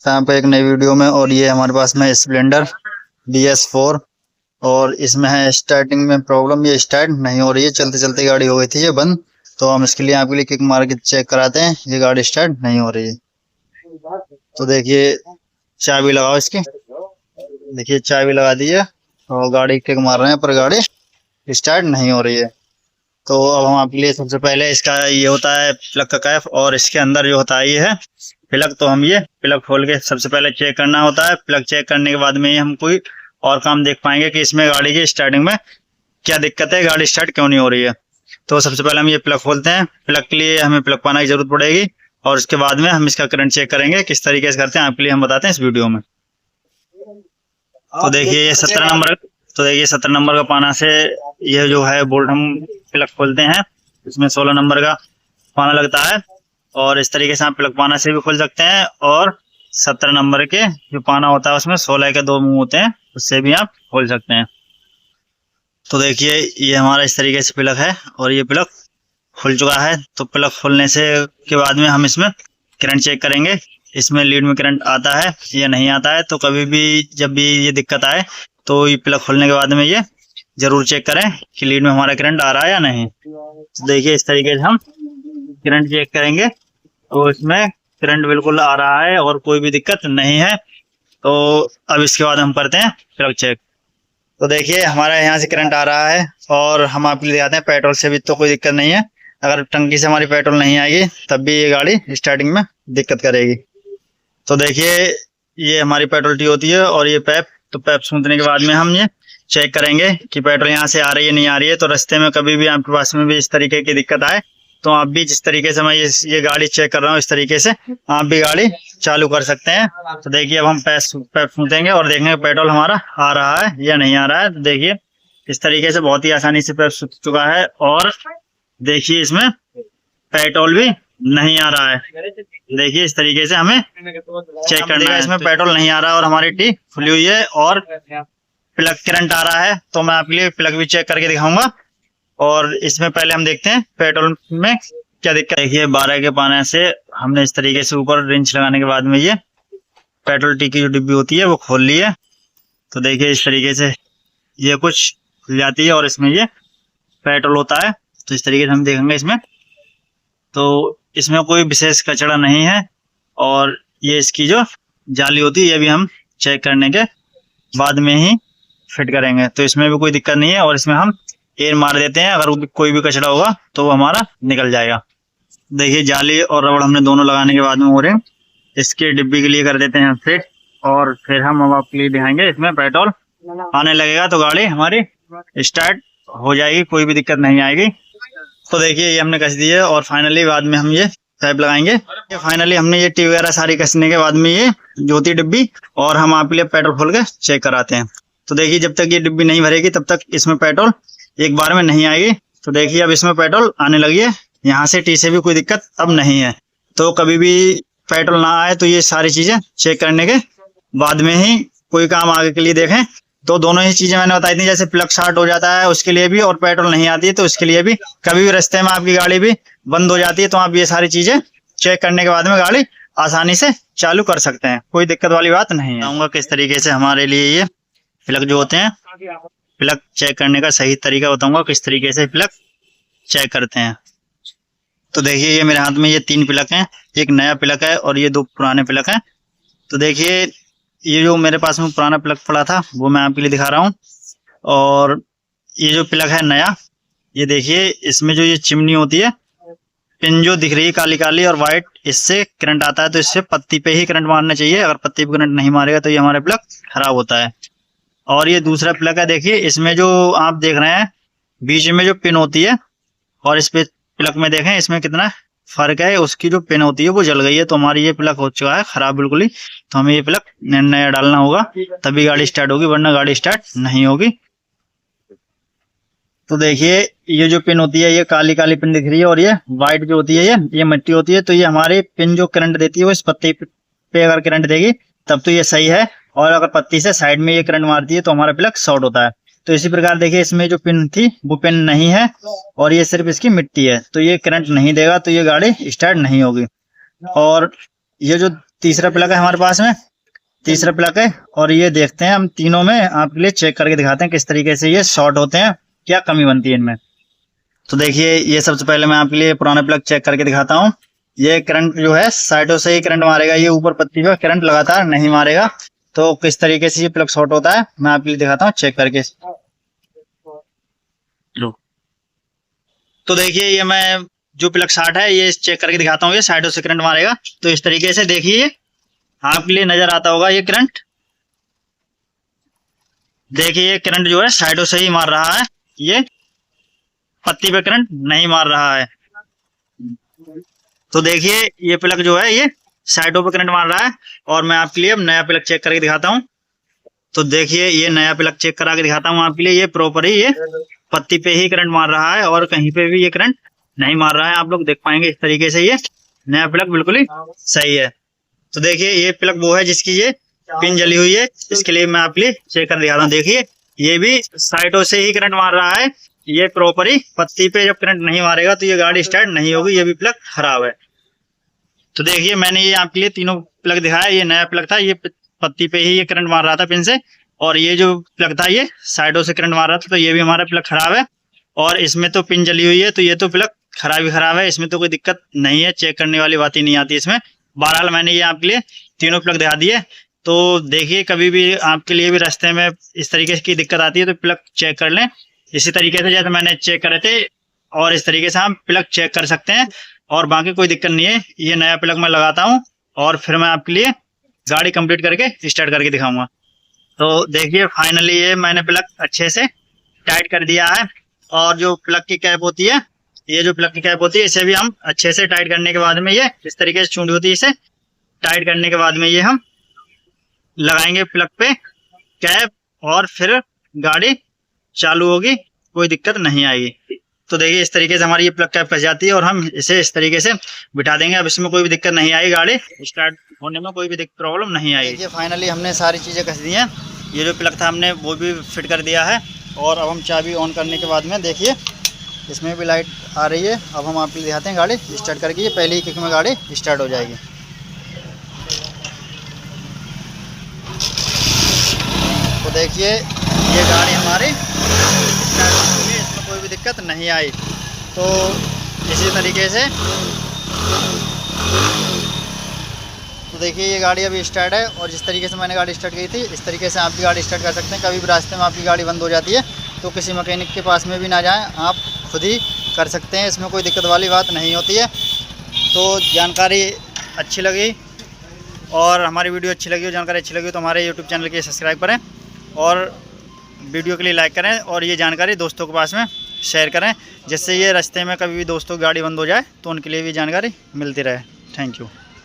यहाँ पे एक नई वीडियो में। और ये हमारे पास में स्प्लेंडर BS4 और इसमें है स्टार्टिंग में प्रॉब्लम, ये स्टार्ट नहीं हो रही है। चलते चलते गाड़ी हो गई थी ये बंद, तो हम इसके लिए आपके लिए किक मार के चेक कराते हैं। ये गाड़ी स्टार्ट नहीं हो रही है। तो देखिए चाबी लगाओ इसकी, देखिए चाबी लगा दी है और गाड़ी किक मार रहे हैं पर गाड़ी स्टार्ट नहीं हो रही है। तो अब हम आपके लिए सबसे पहले इसका ये होता है प्लग का कैप, और इसके अंदर जो होता है ये है प्लग। तो हम ये प्लग खोल के सबसे पहले चेक करना होता है। प्लग चेक करने के बाद में ही हम कोई और काम देख पाएंगे कि इसमें गाड़ी की स्टार्टिंग में क्या दिक्कत है, गाड़ी स्टार्ट क्यों नहीं हो रही है। तो सबसे पहले हम ये प्लग खोलते हैं। प्लग के लिए हमें प्लग पाना की जरूरत पड़ेगी और उसके बाद में हम इसका करंट चेक करेंगे। किस तरीके से करते हैं आपके लिए हम बताते हैं इस वीडियो में। तो देखिए ये 17 नंबर, तो देखिए 17 नंबर का पाना से ये जो है बोल्ट हम प्लग खोलते हैं। इसमें 16 नंबर का पाना लगता है और इस तरीके से आप प्लग पाना से भी खोल सकते हैं। और 17 नंबर के जो पाना होता है उसमें 16 के 2 मुंह होते हैं, उससे भी आप खोल सकते हैं। तो देखिए ये हमारा इस तरीके से प्लग है और ये प्लग खुल चुका है। तो प्लग खोलने से के बाद में हम इसमें करंट चेक करेंगे, इसमें लीड में करंट आता है या नहीं आता है। तो कभी भी जब भी ये दिक्कत आए तो ये प्लग खोलने के बाद में ये जरूर चेक करें कि लीड में हमारा करंट आ रहा है या नहीं। तो देखिए इस तरीके से हम करंट चेक करेंगे तो इसमें करंट बिल्कुल आ रहा है और कोई भी दिक्कत नहीं है। तो अब इसके बाद हम करते हैं प्लग चेक। तो देखिए हमारा यहाँ से करंट आ रहा है और हम आपके लिए दिखाते हैं पेट्रोल से भी तो कोई दिक्कत नहीं है। अगर टंकी से हमारी पेट्रोल नहीं आएगी तब भी ये गाड़ी स्टार्टिंग में दिक्कत करेगी। तो देखिए ये हमारी पेट्रोल टी होती है और ये पैप, तो पैप सूंघने के बाद में हम ये चेक करेंगे कि पेट्रोल यहाँ से आ रही है नहीं आ रही है। तो रास्ते में कभी भी आपके पास में भी इस तरीके की दिक्कत आए तो आप भी जिस तरीके से मैं ये गाड़ी चेक कर रहा हूँ इस तरीके से आप भी गाड़ी चालू कर सकते हैं। तो देखिए अब हम पैप सूंघेंगे और देखेंगे पेट्रोल हमारा आ रहा है या नहीं आ रहा है। तो देखिए इस तरीके से बहुत ही आसानी से पैप सूंघ चुका है और देखिए इसमें पेट्रोल भी नहीं आ रहा है। देखिए इस तरीके से हमें चेक करना है। इसमें पेट्रोल नहीं आ रहा है और हमारी टी खुली हुई है और प्लग करंट आ रहा है। तो मैं आपके लिए प्लग भी चेक करके दिखाऊंगा और इसमें पहले हम देखते हैं पेट्रोल में क्या दिक्कत। देखिए 12 के पाने से हमने इस तरीके से ऊपर रिंच लगाने के बाद में ये पेट्रोल टी की जो डिब्बी होती है वो खोल ली है। तो देखिए इस तरीके से ये कुछ खुल जाती है और इसमें ये पेट्रोल होता है। तो इस तरीके से हम देखेंगे इसमें, तो इसमें कोई विशेष कचरा नहीं है और ये इसकी जो जाली होती है ये भी हम चेक करने के बाद में ही फिट करेंगे। तो इसमें भी कोई दिक्कत नहीं है और इसमें हम एयर मार देते हैं, अगर कोई भी कचरा होगा तो वो हमारा निकल जाएगा। देखिए जाली और रबड़ हमने दोनों लगाने के बाद में हो रहे हैं, इसके डिब्बी के लिए कर देते हैं फिट और फिर हम अब आपके लिए दिखाएंगे। इसमें पेट्रोल आने लगेगा तो गाड़ी हमारी स्टार्ट हो जाएगी, कोई भी दिक्कत नहीं आएगी। तो देखिए ये हमने कस दी है और फाइनली बाद में हम ये पाइप लगाएंगे। फाइनली हमने ये टी वगैरह सारी कसने के बाद में ये ज्योति डिब्बी और हम आपके लिए पेट्रोल खोल के चेक कराते हैं। तो देखिए जब तक ये डिब्बी नहीं भरेगी तब तक इसमें पेट्रोल एक बार में नहीं आएगी। तो देखिए अब इसमें पेट्रोल आने लगी है, यहाँ से टी से भी कोई दिक्कत अब नहीं है। तो कभी भी पेट्रोल ना आए तो ये सारी चीजें चेक करने के बाद में ही कोई काम आगे के लिए देखें। तो दोनों ही चीजें मैंने बताई थी, जैसे प्लग शॉर्ट हो जाता है उसके लिए भी और पेट्रोल नहीं आती है तो उसके लिए भी। कभी भी रास्ते में आपकी गाड़ी भी बंद हो जाती है तो आप ये सारी चीजें चेक करने के बाद में गाड़ी आसानी से चालू कर सकते हैं, कोई दिक्कत वाली बात नहीं है। बताऊंगा किस तरीके से हमारे लिए ये प्लग जो होते हैं, प्लग चेक करने का सही तरीका बताऊंगा किस तरीके से प्लग चेक करते हैं। तो देखिए ये मेरे हाथ में ये 3 प्लग हैं, एक नया प्लग है और ये 2 पुराने प्लग हैं। तो देखिए ये जो मेरे पास में पुराना प्लग पड़ा था वो मैं आपके लिए दिखा रहा हूँ और ये जो प्लग है नया, ये देखिए इसमें जो ये चिमनी होती है, पिन जो दिख रही है काली काली और व्हाइट, इससे करंट आता है। तो इससे पत्ती पे ही करंट मारना चाहिए, अगर पत्ती पे करंट नहीं मारेगा तो ये हमारे प्लग खराब होता है। और ये दूसरा प्लग है, देखिए इसमें जो आप देख रहे हैं बीच में जो पिन होती है और इस पे प्लग में देखें इसमें कितना फर्क है, उसकी जो पिन होती है वो जल गई है। तो हमारी ये प्लग हो चुका है खराब बिल्कुल ही। तो हमें ये प्लग नया डालना होगा तभी गाड़ी स्टार्ट होगी, वरना गाड़ी स्टार्ट नहीं होगी। तो देखिए ये जो पिन होती है ये काली काली पिन दिख रही है और ये व्हाइट जो होती है ये मिट्टी होती है। तो ये हमारी पिन जो करंट देती है वो इस पत्ती पे अगर करंट देगी तब तो ये सही है, और अगर पत्ती से साइड में ये करंट मारती है तो हमारा प्लग शॉर्ट होता है। तो इसी प्रकार देखिए इसमें जो पिन थी वो पिन नहीं है और ये सिर्फ इसकी मिट्टी है, तो ये करंट नहीं देगा तो ये गाड़ी स्टार्ट नहीं होगी। और ये जो तीसरा प्लग है हमारे पास में, तीसरा प्लग है। और ये देखते हैं हम तीनों में आपके लिए चेक करके दिखाते हैं किस तरीके से ये शॉर्ट होते हैं, क्या कमी बनती है इनमें। तो देखिए ये सबसे पहले मैं आपके लिए पुराना प्लग चेक करके दिखाता हूँ। ये करंट जो है साइडों से ही करंट मारेगा, ये ऊपर पत्ती पे करंट लगातार नहीं मारेगा। तो किस तरीके से ये प्लग शॉर्ट होता है मैं आपके लिए दिखाता हूँ चेक करके। लो तो देखिए ये मैं जो प्लग शॉर्ट है ये चेक करके दिखाता हूँ। ये साइडों से करंट मारेगा तो इस तरीके से देखिए आपके लिए नजर आता होगा ये करंट। देखिए ये करंट जो है साइडों से ही मार रहा है, ये पत्ती पे करंट नहीं मार रहा है। तो देखिए ये प्लग जो है ये साइडों पे करंट मार रहा है। और मैं आपके लिए अब नया प्लग चेक करके दिखाता हूँ। तो देखिए ये नया प्लग चेक करा के दिखाता हूँ आपके लिए। ये प्रॉपर ही ये पत्ती पे ही करंट मार रहा है और कहीं पे भी ये करंट नहीं मार रहा है। आप लोग देख पाएंगे इस तरीके से ये नया प्लग बिल्कुल ही सही है। तो देखिए ये प्लग वो है जिसकी ये पिन जली हुई है, इसके लिए मैं आपके लिए चेक कर दिखाता हूँ। देखिए ये भी साइडों से ही करंट मार रहा है, ये प्रॉपर ही पत्ती पे जब करंट नहीं मारेगा तो ये गाड़ी स्टार्ट नहीं होगी, ये भी प्लग खराब है। तो देखिए मैंने ये आपके लिए तीनों प्लग दिखाया। ये नया प्लग था, ये पत्ती पे ही ये करंट मार रहा था पिन से, और ये जो प्लग था ये साइडों से करंट मार रहा था, तो ये भी हमारा प्लग खराब है। और इसमें तो पिन जली हुई है तो ये तो प्लग खराब ही खराब है, इसमें तो कोई दिक्कत नहीं है, चेक करने वाली बात ही नहीं आती इसमें। बहरहाल मैंने ये आपके लिए तीनों प्लग दिखा दिए। तो देखिए कभी भी आपके लिए भी रास्ते में इस तरीके की दिक्कत आती है तो प्लग चेक कर लें इसी तरीके से जैसे मैंने चेक करे थे, और इस तरीके से हम प्लग चेक कर सकते हैं। और बाकी कोई दिक्कत नहीं है। ये नया प्लग मैं लगाता हूँ और फिर मैं आपके लिए गाड़ी कंप्लीट करके स्टार्ट करके दिखाऊंगा। तो देखिए फाइनली ये मैंने प्लग अच्छे से टाइट कर दिया है। और जो प्लग की कैप होती है, ये जो प्लग की कैप होती है इसे भी हम अच्छे से टाइट करने के बाद में ये इस तरीके से चूंडी होती है, इसे टाइट करने के बाद में ये हम लगाएंगे प्लग पे कैप और फिर गाड़ी चालू होगी, कोई दिक्कत नहीं आएगी। तो देखिए इस तरीके से हमारी ये प्लग कैप फंस जाती है और हम इसे इस तरीके से बिठा देंगे। अब इसमें कोई भी दिक्कत नहीं आएगी, गाड़ी स्टार्ट होने में कोई भी प्रॉब्लम नहीं आएगी। देखिए फाइनली हमने सारी चीज़ें कस दी हैं। ये जो प्लग था हमने वो भी फिट कर दिया है। और अब हम चाबी ऑन करने के बाद में देखिए इसमें भी लाइट आ रही है। अब हम आपको दिखाते हैं गाड़ी स्टार्ट करके, ये पहली ही किक में गाड़ी स्टार्ट हो जाएगी। तो देखिए ये गाड़ी हमारी स्टार्ट हो गई, इसमें कोई भी दिक्कत नहीं आई। तो इसी तरीके से तो देखिए ये गाड़ी अभी स्टार्ट है, और जिस तरीके से मैंने गाड़ी स्टार्ट की थी इस तरीके से आप भी गाड़ी स्टार्ट कर सकते हैं। कभी भी रास्ते में आपकी गाड़ी बंद हो जाती है तो किसी मैकेनिक के पास में भी ना जाएं, आप खुद ही कर सकते हैं, इसमें कोई दिक्कत वाली बात नहीं होती है। तो जानकारी अच्छी लगी और हमारी वीडियो अच्छी लगी हो, जानकारी अच्छी लगी तो हमारे यूट्यूब चैनल के सब्सक्राइब करें और वीडियो के लिए लाइक करें, और ये जानकारी दोस्तों के पास में शेयर करें, जिससे ये रास्ते में कभी भी दोस्तों की गाड़ी बंद हो जाए तो उनके लिए भी जानकारी मिलती रहे। Thank you.